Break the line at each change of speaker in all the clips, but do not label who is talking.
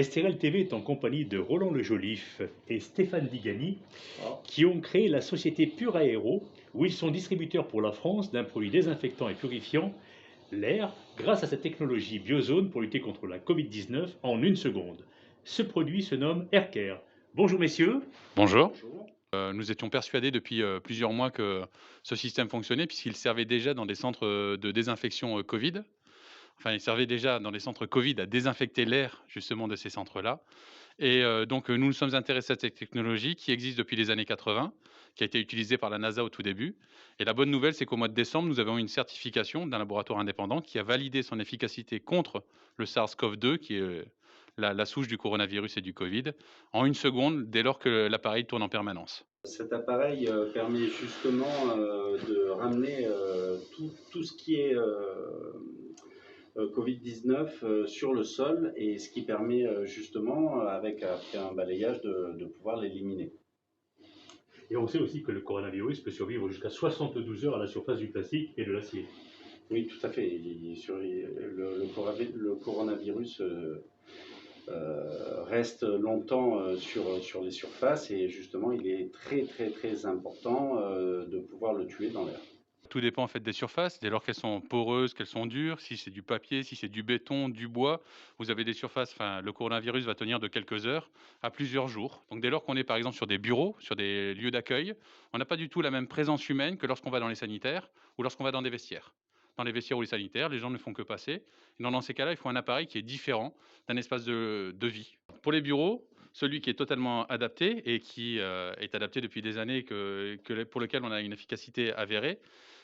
STRL TV est en compagnie de Roland Le Joliffe et Stéphane Digani
Ah,
qui ont créé la société Pure Aéro où ils sont distributeurs pour la France d'un produit désinfectant et purifiant l'air grâce à sa technologie Biozone pour lutter contre la Covid-19 en une seconde. Ce produit se nomme AirCare. Bonjour messieurs.
Bonjour.
bonjour.
Nous étions persuadés depuis plusieurs mois que ce système fonctionnait puisqu'il servait déjà dans des centres de désinfection Covid. Enfin, il servait déjà dans les centres Covid à désinfecter l'air justement de ces centres-là. Et donc, nous nous sommes intéressés à cette technologie qui existe depuis les années 80, qui a été utilisée par la NASA au tout début. Et la bonne nouvelle, c'est qu'au mois de décembre, nous avons eu une certification d'un laboratoire indépendant qui a validé son efficacité contre le SARS-CoV-2, qui est la souche du coronavirus et du Covid, en une seconde dès lors que l'appareil tourne en permanence.
Cet appareil permet justement de ramener tout ce qui est Covid-19 sur le sol et ce qui permet justement, avec après un balayage, de pouvoir l'éliminer.
Et on sait aussi que le coronavirus peut survivre jusqu'à 72 heures à la surface du plastique et de l'acier.
Oui, tout à fait. Le coronavirus reste longtemps sur les surfaces et justement il est très important de pouvoir le tuer dans l'air.
Tout dépend en fait des surfaces, dès lors qu'elles sont poreuses, qu'elles sont dures, si c'est du papier, si c'est du béton, du bois, vous avez des surfaces, enfin le coronavirus va tenir de quelques heures à plusieurs jours. Donc dès lors qu'on est par exemple sur des bureaux, sur des lieux d'accueil, on n'a pas du tout la même présence humaine que lorsqu'on va dans les sanitaires ou lorsqu'on va dans des vestiaires. Dans les vestiaires ou les sanitaires, les gens ne font que passer. Et dans ces cas-là, il faut un appareil qui est différent d'un espace de vie. Pour les bureaux, celui qui est totalement adapté et qui est adapté depuis des années, pour lequel on a une efficacité avérée,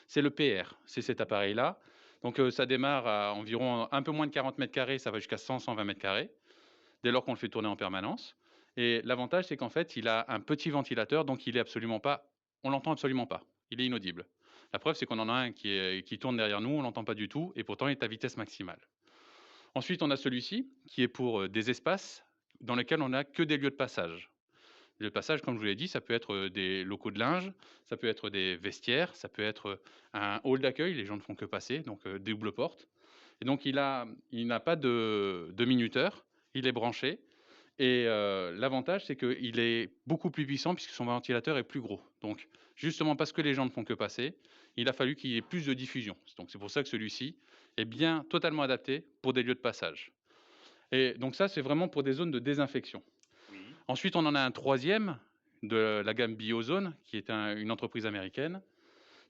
c'est le PR, c'est cet appareil-là. Donc ça démarre à environ un peu moins de 40 mètres carrés, ça va jusqu'à 100-120 mètres carrés, dès lors qu'on le fait tourner en permanence. Et l'avantage, c'est qu'en fait, il a un petit ventilateur, donc il est absolument pas, on l'entend absolument pas, il est inaudible. La preuve, c'est qu'on en a un qui tourne derrière nous, on l'entend pas du tout, et pourtant il est à vitesse maximale. Ensuite, on a celui-ci, qui est pour des espaces dans lesquels on n'a que des lieux de passage. Le passage, comme je vous l'ai dit, ça peut être des locaux de linge, ça peut être des vestiaires, ça peut être un hall d'accueil, les gens ne font que passer, donc double porte. Et donc il n'a pas de minuteur, il est branché. Et l'avantage, c'est qu'il est beaucoup plus puissant puisque son ventilateur est plus gros. Donc justement parce que les gens ne font que passer, il a fallu qu'il y ait plus de diffusion. Donc c'est pour ça que celui-ci est bien totalement adapté pour des lieux de passage. Et donc ça, c'est vraiment pour des zones de désinfection.
Oui.
Ensuite, on en a un troisième de la gamme Biozone, qui est une entreprise américaine,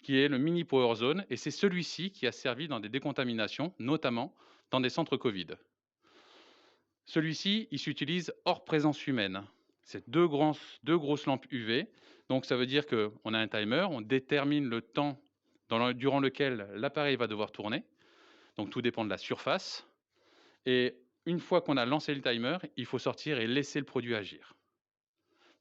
qui est le Mini Power Zone. Et c'est celui-ci qui a servi dans des décontaminations, notamment dans des centres Covid. Celui-ci, il s'utilise hors présence humaine. C'est deux grosses lampes UV. Donc ça veut dire qu'on a un timer, on détermine le temps durant lequel l'appareil va devoir tourner. Donc tout dépend de la surface. Et une fois qu'on a lancé le timer, il faut sortir et laisser le produit agir.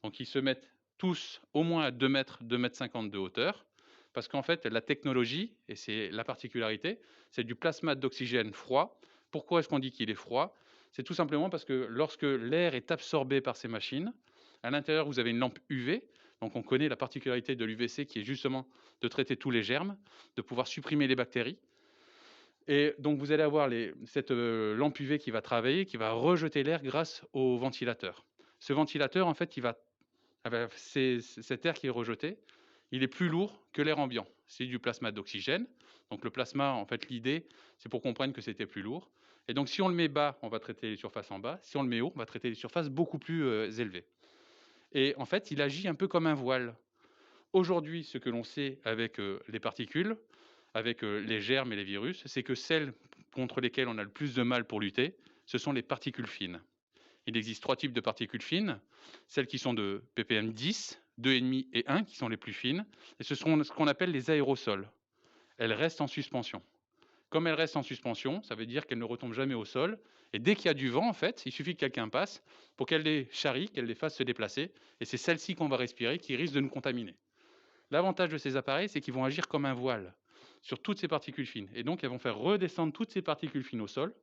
Donc ils se mettent tous au moins à 2 mètres, 2 mètres 50 de hauteur, parce qu'en fait la technologie, et c'est la particularité, c'est du plasma d'oxygène froid. Pourquoi est-ce qu'on dit qu'il est froid? C'est tout simplement parce que lorsque l'air est absorbé par ces machines, à l'intérieur vous avez une lampe UV, donc on connaît la particularité de l'UVC qui est justement de traiter tous les germes, de pouvoir supprimer les bactéries. Et donc vous allez avoir cette lampe UV qui va travailler, qui va rejeter l'air grâce au ventilateur. Ce ventilateur, en fait, cet air qui est rejeté, il est plus lourd que l'air ambiant. C'est du plasma d'oxygène. Donc le plasma, en fait, l'idée, c'est pour qu'on comprenne que c'était plus lourd. Et donc si on le met bas, on va traiter les surfaces en bas. Si on le met haut, on va traiter les surfaces beaucoup plus élevées. Et en fait, il agit un peu comme un voile. Aujourd'hui, ce que l'on sait avec les particules, avec les germes et les virus, c'est que celles contre lesquelles on a le plus de mal pour lutter, ce sont les particules fines. Il existe 3 types de particules fines, celles qui sont de ppm 10, 2,5 et 1 qui sont les plus fines, et ce sont ce qu'on appelle les aérosols. Elles restent en suspension. Comme elles restent en suspension, ça veut dire qu'elles ne retombent jamais au sol, et dès qu'il y a du vent, en fait, il suffit que quelqu'un passe pour qu'elle les charrie, qu'elle les fasse se déplacer, et c'est celles-ci qu'on va respirer qui risquent de nous contaminer. L'avantage de ces appareils, c'est qu'ils vont agir comme un voile sur toutes ces particules fines, et donc elles vont faire redescendre toutes ces particules fines au sol,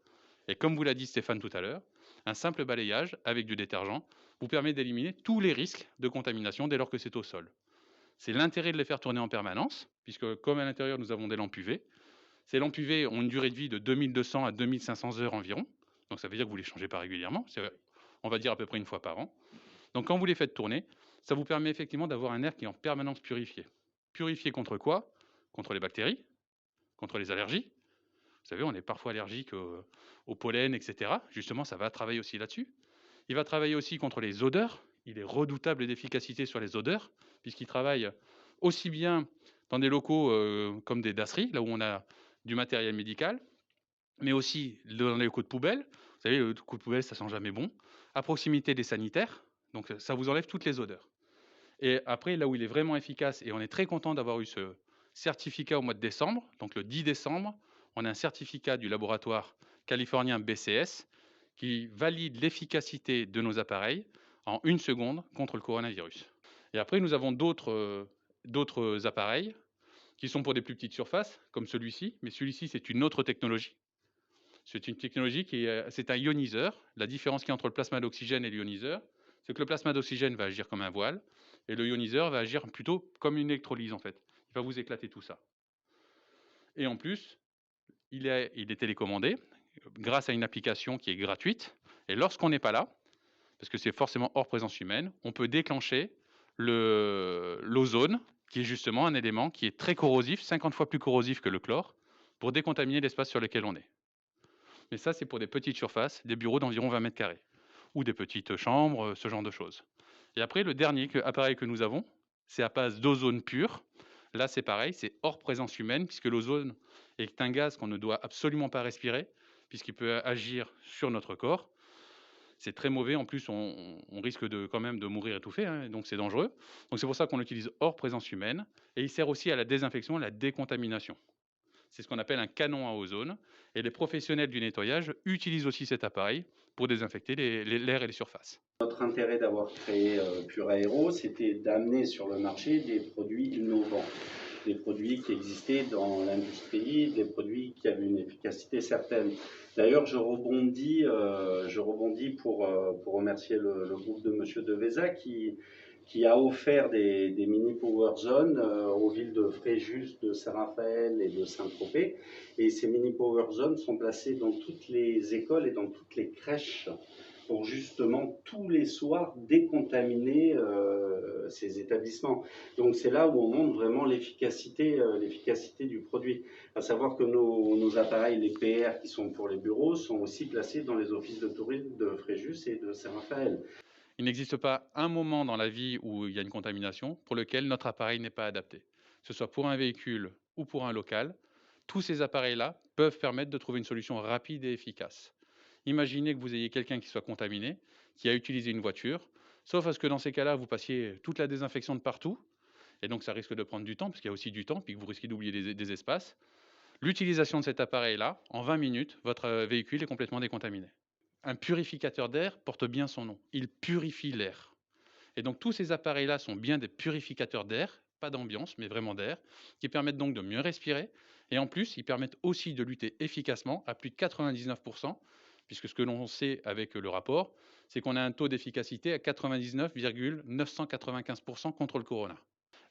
et comme vous l'a dit Stéphane tout à l'heure, un simple balayage avec du détergent vous permet d'éliminer tous les risques de contamination dès lors que c'est au sol. C'est l'intérêt de les faire tourner en permanence, puisque comme à l'intérieur nous avons des lampes UV, ces lampes UV ont une durée de vie de 2200 à 2500 heures environ, donc ça veut dire que vous ne les changez pas régulièrement. on va dire à peu près une fois par an. Donc quand vous les faites tourner, ça vous permet effectivement d'avoir un air qui est en permanence purifié. Purifié contre quoi? Contre les bactéries, contre les allergies. Vous savez, on est parfois allergique au pollen, etc. Justement, ça va travailler aussi là-dessus. Il va travailler aussi contre les odeurs. Il est redoutable d'efficacité sur les odeurs, puisqu'il travaille aussi bien dans des locaux comme des dasseries, là où on a du matériel médical, mais aussi dans les locaux de poubelle. Vous savez, le locaux de poubelle, ça sent jamais bon. À proximité des sanitaires, donc ça vous enlève toutes les odeurs. Et après, là où il est vraiment efficace, et on est très content d'avoir eu ce certificat au mois de décembre, donc le 10 décembre, on a un certificat du laboratoire californien BCS qui valide l'efficacité de nos appareils en 1 seconde contre le coronavirus. Et après, nous avons d'autres appareils qui sont pour des plus petites surfaces, comme celui-ci, mais celui-ci, c'est une autre technologie. C'est une technologie c'est un ioniseur. La différence qu'il y a entre le plasma d'oxygène et l'ioniseur, c'est que le plasma d'oxygène va agir comme un voile et le ioniseur va agir plutôt comme une électrolyse en fait. Il va vous éclater tout ça. Et en plus, il est télécommandé grâce à une application qui est gratuite. Et lorsqu'on n'est pas là, parce que c'est forcément hors présence humaine, on peut déclencher l'ozone, qui est justement un élément qui est très corrosif, 50 fois plus corrosif que le chlore, pour décontaminer l'espace sur lequel on est. Mais ça, c'est pour des petites surfaces, des bureaux d'environ 20 mètres carrés, ou des petites chambres, ce genre de choses. Et après, le dernier appareil que nous avons, c'est à base d'ozone pur. Là, c'est pareil, c'est hors présence humaine, puisque l'ozone est un gaz qu'on ne doit absolument pas respirer, puisqu'il peut agir sur notre corps. C'est très mauvais, en plus, on risque quand même de mourir étouffé, hein, donc c'est dangereux. Donc c'est pour ça qu'on l'utilise hors présence humaine, et il sert aussi à la désinfection, à la décontamination. C'est ce qu'on appelle un canon à ozone. Et les professionnels du nettoyage utilisent aussi cet appareil pour désinfecter l'air et les surfaces.
Notre intérêt d'avoir créé Pure Aero, c'était d'amener sur le marché des produits innovants, des produits qui existaient dans l'industrie, des produits qui avaient une efficacité certaine. D'ailleurs, je rebondis pour remercier le groupe de Monsieur Devesa qui a offert des mini Power Zone aux villes de Fréjus, de Saint-Raphaël et de Saint-Tropez. Et ces mini Power Zones sont placées dans toutes les écoles et dans toutes les crèches pour justement tous les soirs décontaminer ces établissements. Donc c'est là où on montre vraiment l'efficacité du produit. À savoir que nos appareils, les PR qui sont pour les bureaux, sont aussi placés dans les offices de tourisme de Fréjus et de Saint-Raphaël.
Il n'existe pas un moment dans la vie où il y a une contamination pour lequel notre appareil n'est pas adapté. Que ce soit pour un véhicule ou pour un local, tous ces appareils-là peuvent permettre de trouver une solution rapide et efficace. Imaginez que vous ayez quelqu'un qui soit contaminé, qui a utilisé une voiture, sauf à ce que dans ces cas-là, vous passiez toute la désinfection de partout, et donc ça risque de prendre du temps, parce qu'il y a aussi du temps, puis que vous risquez d'oublier des espaces. L'utilisation de cet appareil-là, en 20 minutes, votre véhicule est complètement décontaminé. Un purificateur d'air porte bien son nom. Il purifie l'air. Et donc tous ces appareils-là sont bien des purificateurs d'air, pas d'ambiance, mais vraiment d'air, qui permettent donc de mieux respirer. Et en plus, ils permettent aussi de lutter efficacement à plus de 99%, puisque ce que l'on sait avec le rapport, c'est qu'on a un taux d'efficacité à 99,995% contre le corona.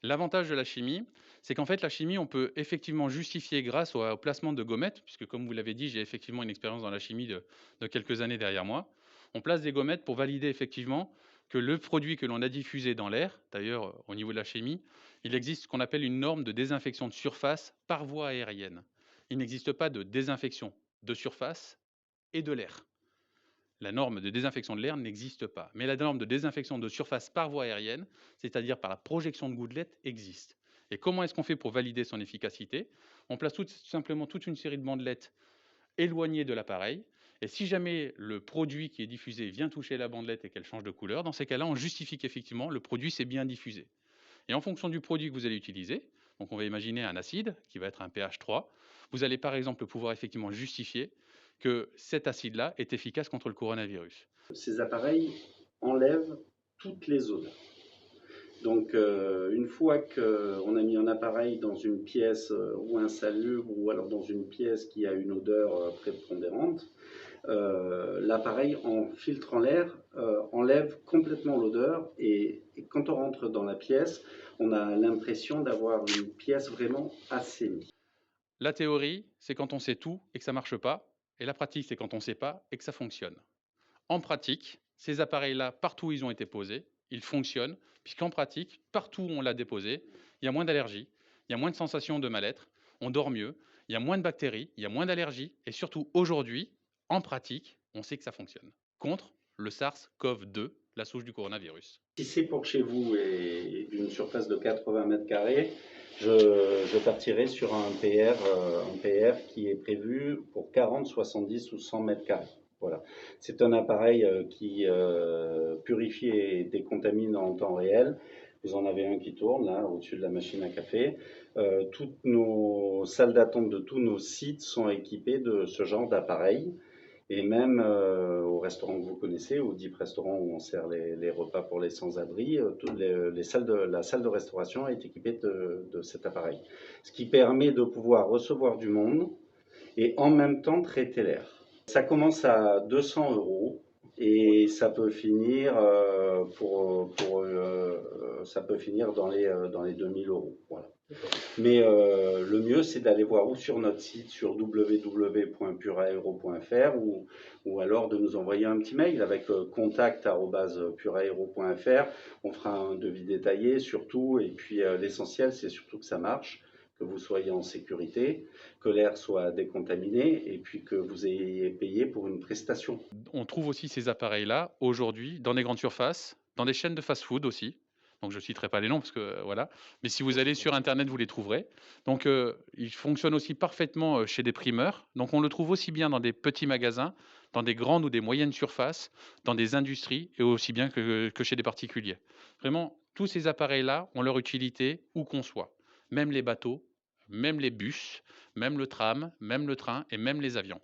L'avantage de la chimie, c'est qu'en fait, la chimie, on peut effectivement justifier grâce au placement de gommettes, puisque comme vous l'avez dit, j'ai effectivement une expérience dans la chimie de quelques années derrière moi. On place des gommettes pour valider effectivement que le produit que l'on a diffusé dans l'air, d'ailleurs au niveau de la chimie, il existe ce qu'on appelle une norme de désinfection de surface par voie aérienne. Il n'existe pas de désinfection de surface et de l'air. La norme de désinfection de l'air n'existe pas. Mais la norme de désinfection de surface par voie aérienne, c'est-à-dire par la projection de gouttelettes, existe. Et comment est-ce qu'on fait pour valider son efficacité? On place tout simplement toute une série de bandelettes éloignées de l'appareil. Et si jamais le produit qui est diffusé vient toucher la bandelette et qu'elle change de couleur, dans ces cas-là, on justifie qu'effectivement, le produit s'est bien diffusé. Et en fonction du produit que vous allez utiliser, donc on va imaginer un acide qui va être un pH 3, vous allez par exemple pouvoir effectivement justifier que cet acide-là est efficace contre le coronavirus.
Ces appareils enlèvent toutes les odeurs. Donc une fois qu'on a mis un appareil dans une pièce ou insalubre ou alors dans une pièce qui a une odeur prépondérante, l'appareil en filtrant l'air enlève complètement l'odeur et quand on rentre dans la pièce, on a l'impression d'avoir une pièce vraiment assainie.
La théorie, c'est quand on sait tout et que ça ne marche pas, et la pratique, c'est quand on ne sait pas et que ça fonctionne. En pratique, Ces appareils-là, partout où ils ont été posés, ils fonctionnent, puisqu'en pratique, partout où on l'a déposé, il y a moins d'allergies, il y a moins de sensations de mal-être, on dort mieux, il y a moins de bactéries, il y a moins d'allergies, et surtout aujourd'hui, en pratique, on sait que ça fonctionne. Contre le SARS-CoV-2, la souche du coronavirus.
Si c'est pour chez vous et d'une surface de 80 mètres carrés, je partirai sur un PR qui est prévu pour 40, 70 ou 100 mètres carrés. Voilà. C'est un appareil qui purifie et décontamine en temps réel. Vous en avez un qui tourne là au-dessus de la machine à café. Toutes nos salles d'attente de tous nos sites sont équipées de ce genre d'appareil. Et même au restaurant que vous connaissez, au Deep Restaurant où on sert les repas pour les sans-abri, la salle de restauration est équipée de cet appareil. Ce qui permet de pouvoir recevoir du monde et en même temps traiter l'air. Ça commence à 200 € et ça peut finir, ça peut finir dans les 2000 €. Voilà. Mais le mieux, c'est d'aller voir ou sur notre site, sur www.puraero.fr ou alors de nous envoyer un petit mail avec contact@puraero.fr. On fera un devis détaillé surtout. Et puis l'essentiel, c'est surtout que ça marche, que vous soyez en sécurité, que l'air soit décontaminé et puis que vous ayez payé pour une prestation.
On trouve aussi ces appareils-là aujourd'hui dans des grandes surfaces, dans des chaînes de fast-food aussi. Donc je ne citerai pas les noms parce que voilà. Mais si vous allez sur Internet, vous les trouverez. Donc ils fonctionnent aussi parfaitement chez des primeurs. Donc on le trouve aussi bien dans des petits magasins, dans des grandes ou des moyennes surfaces, dans des industries et aussi bien que chez des particuliers. Vraiment, tous ces appareils-là ont leur utilité où qu'on soit. Même les bateaux, même les bus, même le tram, même le train et même les avions.